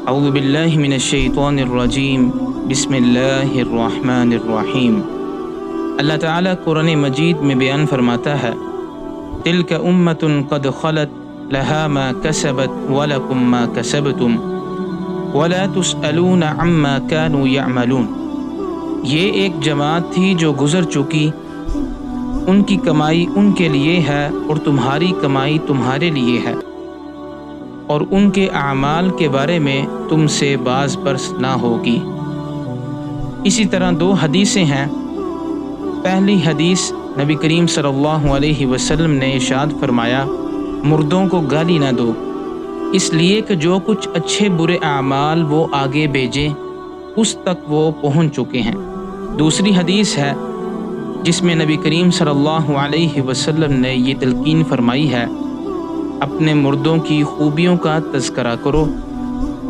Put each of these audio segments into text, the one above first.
اعوذ باللہ من الشیطان الرجیم بسم اللہ الرحمن الرحیم۔ اللہ تعالیٰ قرآن مجید میں بیان فرماتا ہے، تلک امۃ قد خلت لہا ما کسبت ولکم ما کسبتم ولا تسألون عما كانوا يعملون۔ یہ ایک جماعت تھی جو گزر چکی، ان کی کمائی ان کے لیے ہے اور تمہاری کمائی تمہارے لیے ہے، اور ان کے اعمال کے بارے میں تم سے باز پرس نہ ہوگی۔ اسی طرح دو حدیثیں ہیں۔ پہلی حدیث نبی کریم صلی اللہ علیہ وسلم نے ارشاد فرمایا، مردوں کو گالی نہ دو، اس لیے کہ جو کچھ اچھے برے اعمال وہ آگے بھیجیں اس تک وہ پہنچ چکے ہیں۔ دوسری حدیث ہے جس میں نبی کریم صلی اللہ علیہ وسلم نے یہ تلقین فرمائی ہے، اپنے مردوں کی خوبیوں کا تذکرہ کرو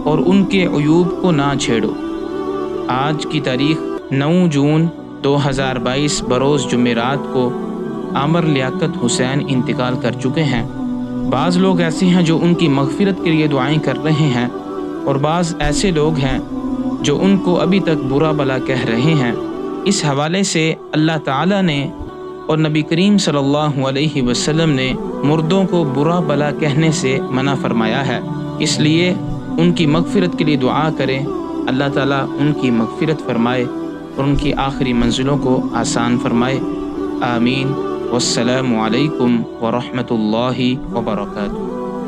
اور ان کے عیوب کو نہ چھیڑو۔ آج کی تاریخ 9 جون 2022 بروز جمعرات کو عامر لیاقت حسین انتقال کر چکے ہیں۔ بعض لوگ ایسے ہیں جو ان کی مغفرت کے لیے دعائیں کر رہے ہیں، اور بعض ایسے لوگ ہیں جو ان کو ابھی تک برا بھلا کہہ رہے ہیں۔ اس حوالے سے اللہ تعالیٰ نے اور نبی کریم صلی اللہ علیہ وسلم نے مردوں کو برا بھلا کہنے سے منع فرمایا ہے، اس لیے ان کی مغفرت کے لیے دعا کریں، اللہ تعالیٰ ان کی مغفرت فرمائے اور ان کی آخری منزلوں کو آسان فرمائے۔ آمین۔ والسلام علیکم ورحمۃ اللہ وبرکاتہ۔